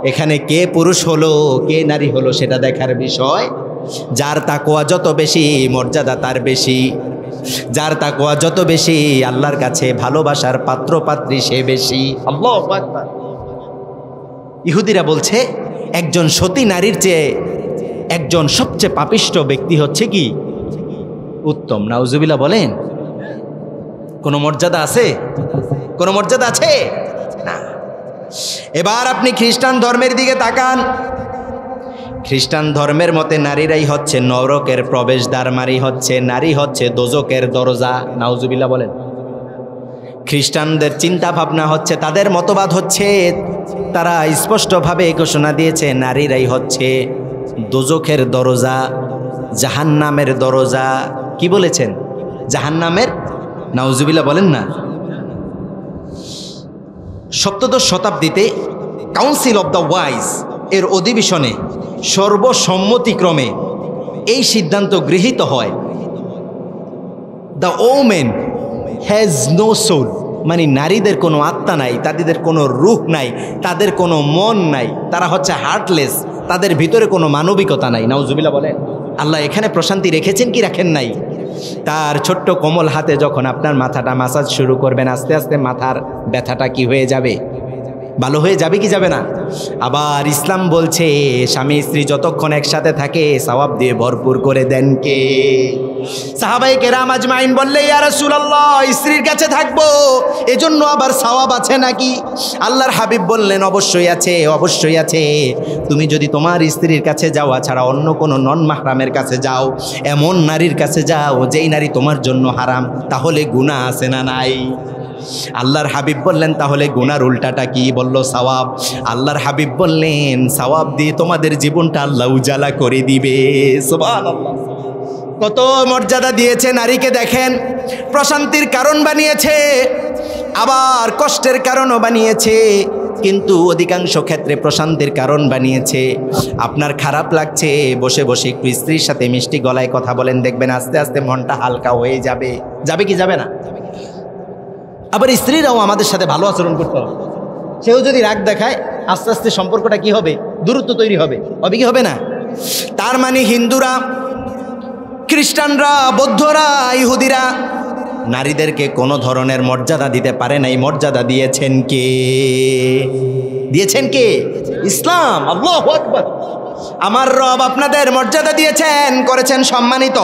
এখানে কে পুরুষ হলো কে নারী হলো সেটা দেখার বিষয়। যার তাকওয়া যত বেশি মর্যাদা তার বেশি, যার তাকওয়া যত বেশি আল্লাহর কাছে ভালোবাসার পাত্র পাত্রী সে বেশি। আল্লাহু আকবার। ইহুদিরা বলছে একজন সতী নারীর চেয়ে একজন সবচেয়ে পাপিষ্ঠ ব্যক্তি হচ্ছে কি? উত্তম। নাউজুবিল্লাহ বলেন। কোনো মর্যাদা আছে? কোনো মর্যাদা আছে? না। এবার আপনি খ্রিস্টান ধর্মের দিকে তাকান। খ্রিস্টান ধর্মের মতে নারীরাই হচ্ছে নরকের প্রবেশদ্বার, নারী হচ্ছে দোজকের দরজা। নাউজুবিল্লাহ বলেন। খ্রিস্টানদের চিন্তা ভাবনা হচ্ছে, তাদের মতবাদ হচ্ছে, তারা স্পষ্টভাবে ঘোষণা দিয়েছে নারীরাই হচ্ছে দোজখের দরজা, জাহান্নামের দরজা। কি বলেছেন? জাহান্নামের। নাউজুবিল্লাহ বলেন না। সপ্তদশ শতাব্দীতে কাউন্সিল অব দ্য ওয়াইজ এর অধিবেশনে সর্বসম্মতিক্রমে এই সিদ্ধান্ত গৃহীত হয়, the women has no soul, মানে নারীদের কোনো আত্মা নাই, তাদের কোনো রূহ নাই, তাদের কোনো মন নাই, তারা হচ্ছে হার্টলেস, তাদের ভিতরে কোনো মানবিকতা নাই। নাউজুবিল্লাহ বলেন। আল্লাহ এখানে প্রশান্তি রেখেছেন কি রাখেন নাই? তার ছোট্ট কোমল হাতে যখন আপনার মাথাটা মাসাজ শুরু করবেন, আস্তে আস্তে মাথার ব্যথাটা কি হয়ে যাবে? ভালো হয়ে যাবে কি যাবে না? আবার ইসলাম বলছে স্বামী স্ত্রী যতক্ষণ একসাথে থাকে সওয়াব দিয়ে ভরপুর করে দেন কে? সাহাবায়ে কেরাম আজমাইন বললে ইয়া রাসূলুল্লাহ স্ত্রীর কাছে থাকবো এজন্য আবার সওয়াব আছে নাকি? আল্লাহর হাবিব বললেন অবশ্যই আছে, অবশ্যই আছে। তুমি যদি তোমার স্ত্রীর কাছে যাওয়া ছাড়া অন্য কোনো নন মাহরামের কাছে যাও, এমন নারীর কাছে যাও যেই নারী তোমার জন্য হারাম, তাহলে গুনাহ আছে না নাই? আল্লাহর হাবিব বললেন তাহলে গুনার উল্টাটা কি? বলল সওয়াব। আল্লাহর হাবিব বললেন সওয়াব দিয়ে তোমাদের জীবনটা আল্লাহ উজালা করে দিবে। সুবহানাল্লাহ। কত মর্যাদা দিয়েছে নারীকে দেখেন, প্রশান্তির কারণ বানিয়েছে, আবার কষ্টের কারণও বানিয়েছে, কিন্তু অধিকাংশ ক্ষেত্রে প্রশান্তির কারণ বানিয়েছে। আপনার খারাপ লাগছে, বসে বসে একটু স্ত্রীর সাথে মিষ্টি গলায় কথা বলেন, দেখবেন আস্তে আস্তে মনটা হালকা হয়ে যাবে। যাবে কি যাবে না? আবার স্ত্রীরাও আমাদের সাথে ভালো আচরণ করতে হবে। সেও যদি রাগ দেখায় আস্তে আস্তে সম্পর্কটা কি হবে? দূরত্ব তৈরি হবে। হবে কি হবে না? তার মানে হিন্দুরা, খ্রিস্টানরা, বৌদ্ধরা, ইহুদিরা নারীদেরকে কোনো ধরনের মর্যাদা দিতে পারে নাই। মর্যাদা দিয়েছেন কে? দিয়েছেন কে? ইসলাম। আল্লাহু আকবার। আমার রব আপনাদের মর্যাদা দিয়েছেন, করেছেন সম্মানিত।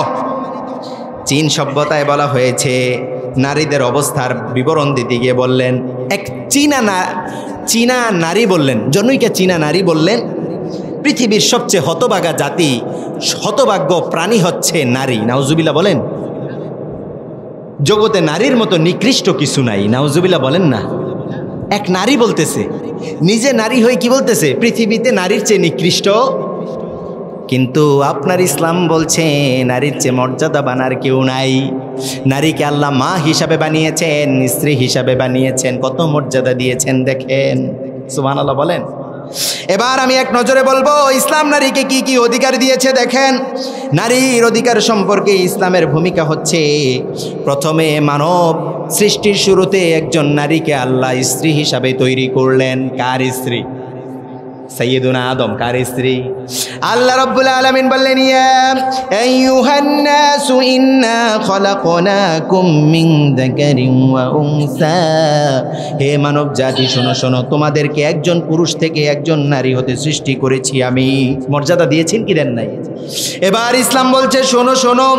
চীন সভ্যতায় বলা হয়েছে, নারীদের অবস্থার বিবরণ দিতে গিয়ে বললেন, এক চীনা নারী বললেন, জনৈকা চীনা নারী বললেন, পৃথিবীর সবচেয়ে হতভাগা জাতি, হতভাগ্য প্রাণী হচ্ছে নারী। নাউজুবিল্লাহ বলেন। জগতে নারীর মতো নিকৃষ্ট কিছু নাই। নাউজুবিল্লাহ বলেন না। এক নারী বলতেছে, নিজে নারী হয়ে কি বলতেছে? পৃথিবীতে নারীর চেয়ে নিকৃষ্ট। কিন্তু আপনার ইসলাম বলছে নারীর চেয়ে মর্যাদাবান আর কেউ নাই। নারীকে আল্লাহ মা হিসাবে বানিয়েছেন, স্ত্রী হিসাবে বানিয়েছেন, কত মর্যাদা দিয়েছেন দেখেন। সুবহানাল্লাহ বলেন। এবার আমি এক নজরে বলবো ইসলাম নারীকে কি কি অধিকার দিয়েছে দেখেন। নারীর অধিকার সম্পর্কে ইসলামের ভূমিকা হচ্ছে, প্রথমে মানব সৃষ্টির শুরুতে একজন নারীকে আল্লাহ স্ত্রী হিসাবে তৈরি করলেন। কার স্ত্রী? সাইয়্যিদুনা আদম। কার স্ত্রী? আল্লাহ রাব্বুল আলামিন বললেন, ইয়া আইয়ুহান নাসু ইন্না খলাকনাকুম মিন যাকারিন ওয়া উনসা। হে মানব জাতি শোনো শোনো, তোমাদেরকে একজন পুরুষ থেকে একজন নারী হতে সৃষ্টি করেছি আমি। মর্যাদা দিয়েছেন কি দেন নাই? এবার ইসলাম বলছে শোনো শোনো,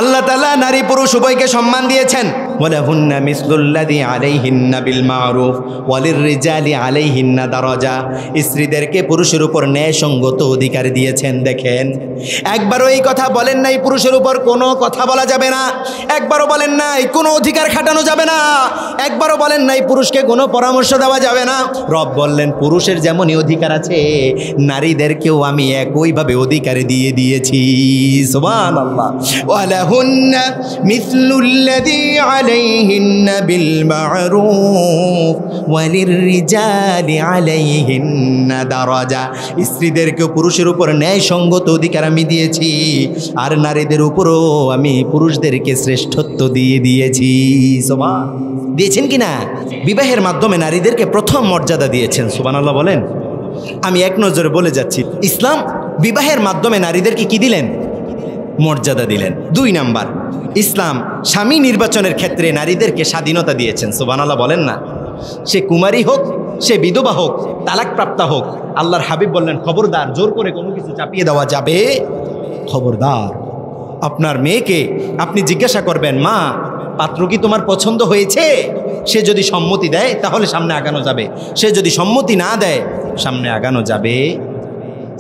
আল্লাহ তাআলা নারী পুরুষ উভয়কে সম্মান দিয়েছেন। ওয়ালাহুন্না মিসলুল্লাযী আলাইহিন্না বিল মারুফ ওয়ালিররিজালি আলাইহিন্না দারাজা। স্ত্রীদেরকে পুরুষের উপর ন্যায়সঙ্গত অধিকার দিয়েছেন দেখেন। একবারও এই কথা বলেন নাই পুরুষের উপর কোনো কথা বলা যাবে না, একবারও বলেন নাই কোনো অধিকার খাটানো যাবে না, একবারও বলেন নাই পুরুষকে কোনো পরামর্শ দেওয়া যাবে না। রব বললেন পুরুষের যেমনই অধিকার আছে নারীদেরকেও আমি একইভাবে অধিকার দিয়ে দিয়েছি। সুবহানাল্লাহ। ওয়ালাহুন্না মিসলুল্লাযী আলাইহিন্না বিল মারুফ ওয়ালিররিজালি আলাইহিন্না দারাজা। স্ত্রীদেরকে পুরুষের উপর ন্যায়সঙ্গত অধিকার আমি দিয়েছি, আর নারীদের উপরও আমি পুরুষদেরকে শ্রেষ্ঠত্ব দিয়ে দিয়েছি। সুবহান দিয়েছেন কিনা? বিবাহের মাধ্যমে নারীদেরকে প্রথম মর্যাদা দিয়েছেন। সুবহানাল্লাহ বলেন। আমি এক নজরে বলে যাচ্ছি, ইসলাম বিবাহের মাধ্যমে নারীদেরকে কি দিলেন? মর্যাদা দিলেন। 2 নাম্বার, ইসলাম স্বামী নির্বাচনের ক্ষেত্রে নারীদেরকে স্বাধীনতা দিয়েছেন। সুবহানাল্লাহ বলেন না। সে কুমারী হোক, সে বিধবা হোক, তালাকপ্রাপ্তা হোক, আল্লাহর হাবিব বললেন খবরদার, জোর করে কোনো কিছু চাপিয়ে দেওয়া যাবে, খবরদার। আপনার মেয়েকে আপনি জিজ্ঞাসা করবেন, মা পাত্র কি তোমার পছন্দ হয়েছে? সে যদি সম্মতি দেয় তাহলে সামনে আগানো যাবে, সে যদি সম্মতি না দেয় সামনে আগানো যাবে।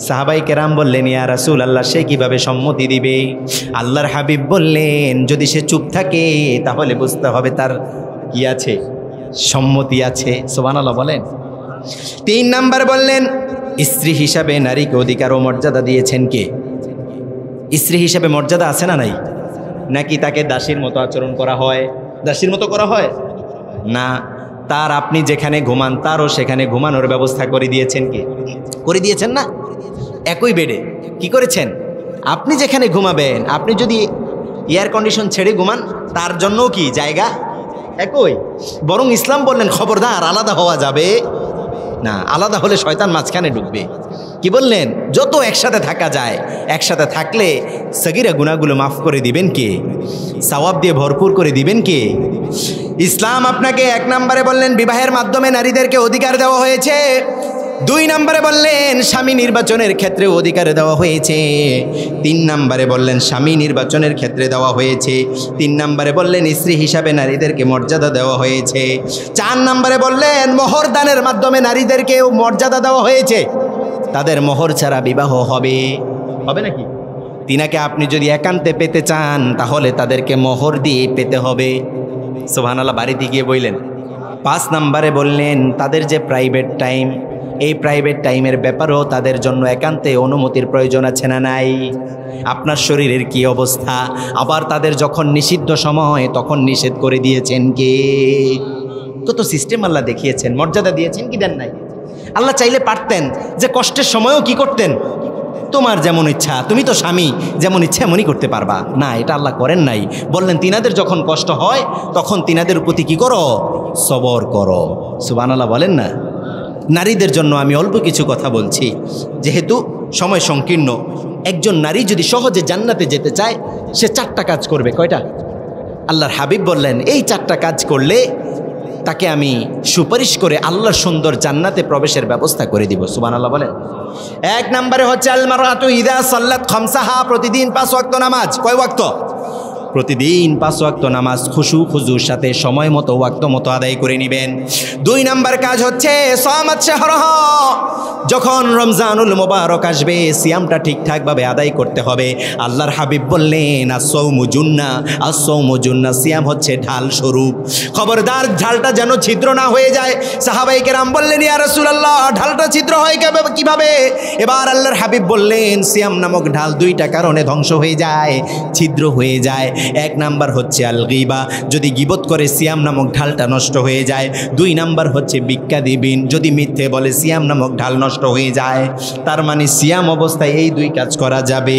সাহাবাই কেরাম বললেন, ইয়া রাসূলুল্লাহ সে কিভাবে সম্মতি দিবে? আল্লাহর হাবিব বললেন, যদি সে চুপ থাকে তাহলে বুঝতে হবে তার কি আছে? সম্মতি আছে। সুবহানাল্লাহ বলেন। 3 নাম্বার বললেন, স্ত্রী হিসাবে নারীকে অধিকার ও মর্যাদা দিয়েছেন কে? স্ত্রী হিসাবে মর্যাদা আছে না নাই? নাকি তাকে দাসীর মতো আচরণ করা হয়? দাসীর মতো করা হয় না। তার আপনি যেখানে ঘুমান তারও সেখানে ঘুমানোর ব্যবস্থা করে দিয়েছেন কে? করে দিয়েছেন না? একই বেডে কি করেছেন? আপনি যেখানে ঘুমাবেন, আপনি যদি এয়ার কন্ডিশন ছেড়ে ঘুমান তার জন্যও কি জায়গা একই। বরং ইসলাম বললেন খবরদার আলাদা হওয়া যাবে না, আলাদা হলে শয়তান মাঝখানে ঢুকবে। কি বললেন? যত একসাথে থাকা যায়, একসাথে থাকলে সগীরা গুনাহগুলো মাফ করে দিবেন কে? সওয়াব দিয়ে ভরপুর করে দিবেন কে? ইসলাম আপনাকে 1 নম্বরে বললেন বিবাহের মাধ্যমে নারীদেরকে অধিকার দেওয়া হয়েছে। 2 নম্বরে বললেন স্বামী নির্বাচনের ক্ষেত্রে অধিকার দেওয়া হয়েছে। 3 নম্বরে বললেন স্বামী নির্বাচনের ক্ষেত্রে দেওয়া হয়েছে। 3 নম্বরে বললেন স্ত্রী হিসাবে নারীদেরকে মর্যাদা দেওয়া হয়েছে। 4 নম্বরে বললেন মোহর দানের মাধ্যমে নারীদেরকেও মর্যাদা দেওয়া হয়েছে। তাদের মোহর ছাড়া বিবাহ হবে নাকি? তিনাকে আপনি যদি একান্তে পেতে চান তাহলে তাদেরকে মোহর দিয়ে পেতে হবে। সুবহানাল্লাহ, বাড়িতে গিয়ে বললেন। 5 নম্বরে বললেন তাদের যে প্রাইভেট টাইম, এই প্রাইভেট টাইমের ব্যাপারেও তাদের জন্য একান্তে অনুমতির প্রয়োজন আছে না নাই? আপনার শরীরের কি অবস্থা? আবার তাদের যখন নিষিদ্ধ সময় তখন নিষেধ করে দিয়েছেন কে? কত সিস্টেম আল্লাহ দেখিয়েছেন, মর্যাদা দিয়েছেন কি দেন নাই? আল্লাহ চাইলে পারতেন যে কষ্টের সময়ও কি করতেন, তোমার যেমন ইচ্ছা, তুমি তো স্বামী, যেমন ইচ্ছা এমনই করতে পারবা না, এটা আল্লাহ করেন নাই। বললেন তিনাদের যখন কষ্ট হয় তখন তিনাদের প্রতি কি করো? সবর করো। সুবহানাল্লাহ বলেন না। নারীদের জন্য আমি অল্প কিছু কথা বলছি, যেহেতু সময় সংকীর্ণ। একজন নারী যদি সহজে জান্নাতে যেতে চায় সে 4টা কাজ করবে। কয়টা? আল্লাহর হাবিব বললেন এই 4টা কাজ করলে তাকে আমি সুপারিশ করে আল্লাহর সুন্দর জান্নাতে প্রবেশের ব্যবস্থা করে দিব। সুবহানাল্লাহ বলেন। 1 নম্বরে হচ্ছে আল মারআতু ইযা সাল্লাত খামসাহা, প্রতিদিন 5 ওয়াক্ত নামাজ। কয় ওয়াক্ত? প্রতিদিন 5 ওয়াক্ত নামাজ খুশু খুজুর সাথে সময় মতো ওয়াক্ত মতো আদায় করে নেবেন। 2 নম্বর কাজ হচ্ছে সামাত শাহরাহা, যখন রমজানুল মুবারক আসবে সিয়ামটা ঠিকঠাকভাবে আদায় করতে হবে। আল্লাহর হাবিব বললেন as-সাওমু জুন্নাহ, as-সাওমু জুন্নাহ, সিয়াম হচ্ছে ঢাল স্বরূপ। খবরদার ঢালটা যেন ছিদ্র না হয়ে যায়। সাহাবায়ে কেরাম বললেন ইয়া রাসূলুল্লাহ ঢালটা ছিদ্র হয় কিভাবে? এবার আল্লাহর হাবিব বললেন সিয়াম নামক ঢাল 2টা কারণে ধ্বংস হয়ে যায়, ছিদ্র হয়ে যায়। 1 নাম্বার হচ্ছে আল গীবা, যদি গীবত করে সিয়াম নামক ঢালটা নষ্ট হয়ে যায়। 2 নাম্বার হচ্ছে বিক্কাদিবিন, যদি মিথ্যে বলে সিয়াম নামক ঢাল নষ্ট হয়ে যায়। তার মানে সিয়াম অবস্থায় এই 2 কাজ করা যাবে।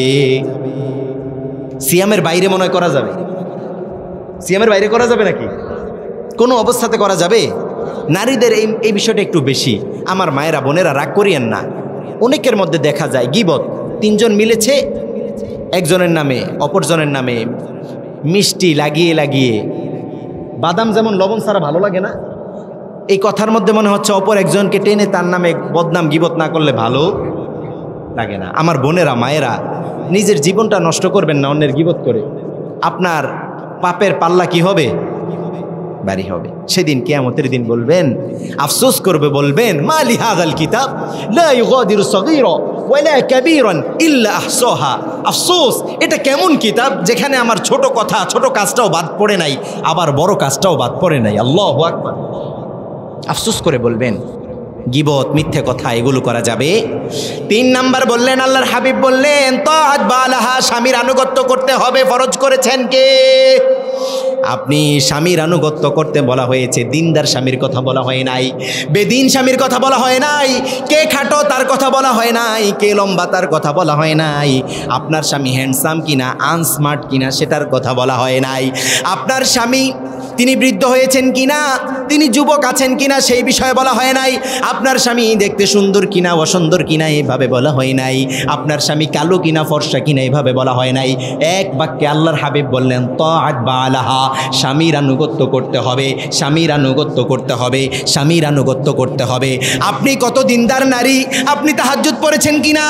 সিয়ামের বাইরে মনে হয় করা যাবে? সিয়ামের বাইরে করা যাবে নাকি? কোনো অবস্থাতে করা যাবে? নারীদের এই বিষয়টা একটু বেশি। আমার মায়েরা বোনেরা রাগ করিয়েন না। অনেকের মধ্যে দেখা যায় গীবত, 3 জন মিলেছে, একজনের নামে অপরজনের নামে মিষ্টি লাগিয়ে লাগিয়ে, বাদাম যেমন লবণ ছাড়া ভালো লাগে না, এই কথার মধ্যে মনে হচ্ছে অপর একজনকে টেনে তার নামে বদনাম গীবত না করলে ভালো লাগে না। আমার বোনেরা মায়েরা নিজের জীবনটা নষ্ট করবেন না অন্যের গীবত করে, আপনার পাপের পাল্লা কি হবে? বাড়ি হবে। সেদিন কিয়ামতের দিন বলবেন, আফসোস করবে, বলবেন মালি হাযাল কিতাব লা ইউগাদিরু সগীরা ওয়ালা কাবীরান ইল্লা আহসাহা। আফসোস, এটা কেমন কিতাব যেখানে আমার ছোট কথা ছোট কাজটাও বাদ পড়ে নাই, আবার বড় কাজটাও বাদ পড়ে নাই। আল্লাহু আকবার। আফসোস করে বলবেন। গীবত, মিথ্যে কথা, এগুলো করা যাবে। 3 নাম্বার বললেন আল্লাহর হাবিব বললেন তাআত বালাহা, স্বামীর আনুগত্য করতে হবে। ফরজ করেছেন কে? আপনি। স্বামীর আনুগত্য করতে বলা হয়েছে। দিনদার স্বামীর কথা বলা হয় নাই, বেদিন স্বামীর কথা বলা হয় নাই, কে খাটো তার কথা বলা হয় নাই, কে লম্বা তার কথা বলা হয় নাই, আপনার স্বামী হ্যান্ডসাম কিনা আনস্মার্ট কিনা সেটার কথা বলা হয় নাই, আপনার স্বামী তিনি বৃদ্ধ হয়েছেন কিনা, তিনি যুবক আছেন কিনা সেই বিষয়ে বলা হয় নাই, আপনার স্বামী দেখতে সুন্দর কিনা অসুন্দর কিনা এভাবে বলা হয় নাই, আপনার স্বামী কালো কিনা ফর্সা কিনা এভাবে বলা হয় নাই। এক বাক্যে আল্লাহর হাবিব বললেন তাআত বালাহা, স্বামীর আনুগত্য করতে হবে, স্বামীর আনুগত্য করতে হবে, স্বামীর আনুগত্য করতে হবে। আপনি কত দিনদার নারী, আপনি তাহাজ্জুদ পড়েছেন কিনা,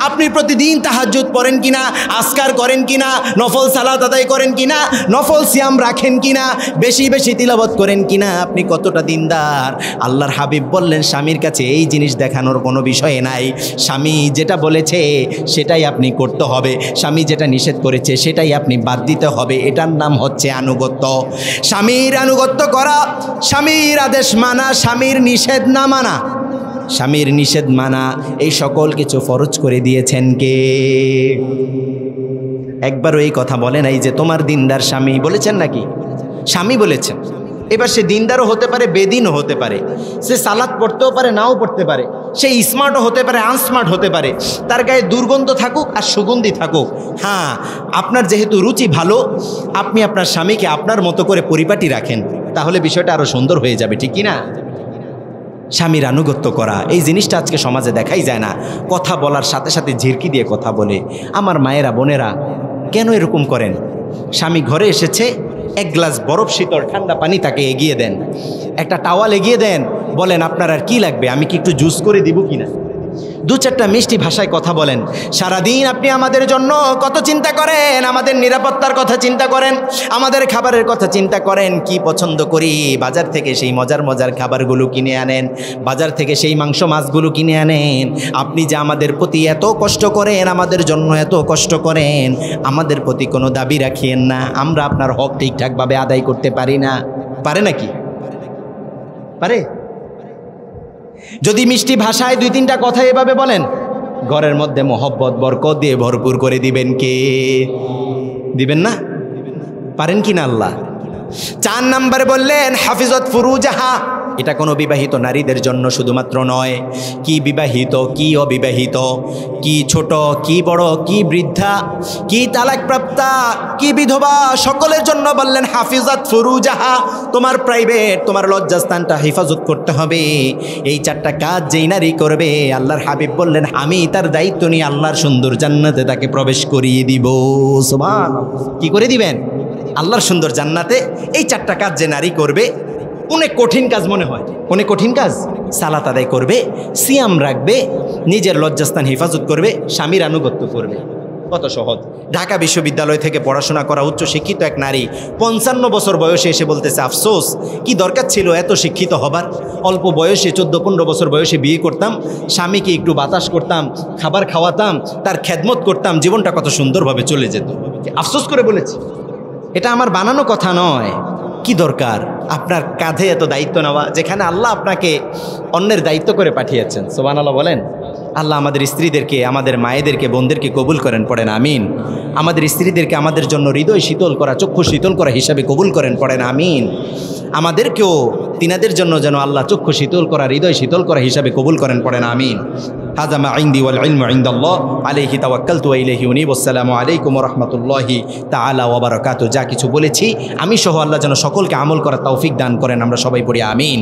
আপনি প্রতিদিন তাহাজ্জুদ পড়েন কিনা, আজকার করেন কিনা, নফল সালাত আদায় করেন কিনা, নফল সিয়াম রাখেন কিনা, বেশি বেশি তিলাওয়াত করেন কিনা, আপনি কতটা দিনদার। আল্লাহর হাবিব বললেন স্বামীর কাছে এই জিনিস দেখানোর কোনো বিষয় নাই, স্বামী যেটা বলেছে সেটাই আপনি করতে হবে, স্বামী যেটা নিষেধ করেছে সেটাই আপনি বাদ দিতে হবে। এটার নাম হচ্ছে আনুগত্য। স্বামীর আনুগত্য করা, স্বামীর আদেশ মানা, স্বামীর নিষেধ না মানা, স্বামীর নিষেধ মানা, এই সকল কিছু ফরজ করে দিয়েছেন কে? একবারও এই কথা বলে নাই যে তোমার দিনদার স্বামী, বলেছেন নাকি? স্বামী বলেছেন। এবার সে দিনদারও হতে পারে, বেদিনও হতে পারে, সে সালাত পড়তেও পারে, নাও পড়তে পারে, সে স্মার্টও হতে পারে, আনস্মার্ট হতে পারে, তার গায়ে দুর্গন্ধ থাকুক আর সুগন্ধি থাকুক। হ্যাঁ, আপনার যেহেতু রুচি ভালো, আপনি আপনার স্বামীকে আপনার মতো করে পরিপাটি রাখেন, তাহলে বিষয়টা আরও সুন্দর হয়ে যাবে, ঠিক কি না? স্বামীর আনুগত্য করা, এই জিনিসটা আজকে সমাজে দেখাই যায় না। কথা বলার সাথে সাথে ঝিরকি দিয়ে কথা বলে। আমার মায়েরা বোনেরা কেন এরকম করেন? স্বামী ঘরে এসেছে, 1 গ্লাস বরফ শীতল ঠান্ডা পানি তাকে এগিয়ে দেন, একটা টাওয়াল এগিয়ে দেন, বলেন আপনার আর কি লাগবে, আমি কি একটু জুস করে দিব কিনা? দু চারটা মিষ্টি ভাষায় কথা বলেন। সারাদিন আপনি আমাদের জন্য কত চিন্তা করেন, আমাদের নিরাপত্তার কথা চিন্তা করেন, আমাদের খাবারের কথা চিন্তা করেন, কি পছন্দ করি বাজার থেকে সেই মজার মজার খাবারগুলো কিনে আনেন, বাজার থেকে সেই মাংস মাছগুলো কিনে আনেন। আপনি যে আমাদের প্রতি এত কষ্ট করেন, আমাদের জন্য এত কষ্ট করেন, আমাদের প্রতি কোনো দাবি রাখিয়েন না, আমরা আপনার হক ঠিকঠাকভাবে আদায় করতে পারি না। পারে নাকি? পারে? যদি মিষ্টি ভাষায় দুই তিনটা কথা এভাবে বলেন, ঘরের মধ্যে মহব্বত বরকত দিয়ে ভরপুর করে দিবেন কে? দিবেন না? পারেন কি না আল্লাহ? 4 নম্বরে বললেন হাফিজত ফুরুজাহা। এটা কোনো বিবাহিত নারীদের জন্য শুধুমাত্র নয়, কি বিবাহিত কি অবিবাহিত, কি ছোট কি বড়, কি বৃদ্ধা কি তালাকপ্রাপ্তা কি বিধবা, সকলের জন্য বললেন হাফিজত ফুরুজাহা। তোমার প্রাইভেট, তোমার লজ্জাস্থানটা হেফাজত করতে হবে। এই 4টা কাজ যেই নারী করবে, আল্লাহর হাবিব বললেন আমি তার দায়িত্ব নিয়ে আল্লাহর সুন্দর জান্নাতে তাকে প্রবেশ করিয়ে দিব। সুবহানাল্লাহ। কি করে দিবেন? আল্লাহর সুন্দর জান্নাতে। এই 4টা কাজ যে নারী করবে, অনেক কঠিন কাজ মনে হয়, অনেক কঠিন কাজ। সালাত আদায় করবে, সিয়াম রাখবে, নিজের লজ্জাস্থান হেফাজত করবে, স্বামীর আনুগত্য করবে। কত সহজ। ঢাকা বিশ্ববিদ্যালয় থেকে পড়াশোনা করা উচ্চশিক্ষিত এক নারী 55 বছর বয়সে এসে বলতেছে আফসোস, কি দরকার ছিল এত শিক্ষিত হবার, অল্প বয়সে 14-15 বছর বয়সে বিয়ে করতাম, স্বামীকে একটু বাতাস করতাম, খাবার খাওয়াতাম, তার খেদমত করতাম, জীবনটা কত সুন্দরভাবে চলে যেত। আফসোস করে বলেছি। এটা আমার বানানো কথা নয়। কি দরকার আপনার কাঁধে এত দায়িত্ব নেওয়া, যেখানে আল্লাহ আপনাকে অন্যের দায়িত্ব করে পাঠিয়েছেন। সুবহানাল্লাহ বলেন। আল্লাহ আমাদের স্ত্রীদেরকে, আমাদের মায়েদেরকে, বোনদেরকে কবুল করেন, পড়েন আমিন। আমাদের স্ত্রীদেরকে আমাদের জন্য হৃদয় শীতল করা, চক্ষু শীতল করা হিসাবে কবুল করেন, পড়েন আমিন। আমাদেরকেও তিনাদের জন্য যেন আল্লাহ চক্ষু শীতল করা, হৃদয় শীতল করা হিসাবে কবুল করেন, পড়েন আমিন। হাযা মা ইনদি ওয়াল ইলমু ইনদাল্লাহ আলাইহি তাওয়াক্কালতু ওয়া ইলাইহি উনীব। আসসালামু আলাইকুম ওয়া রাহমাতুল্লাহি তাআলা ওয়া বারাকাতুহু। যা কিছু বলেছি আমি সহ আল্লাহ যেন সকলকে আমল করার তৌফিক দান করেন, আমরা সবাই পড়ি আমিন।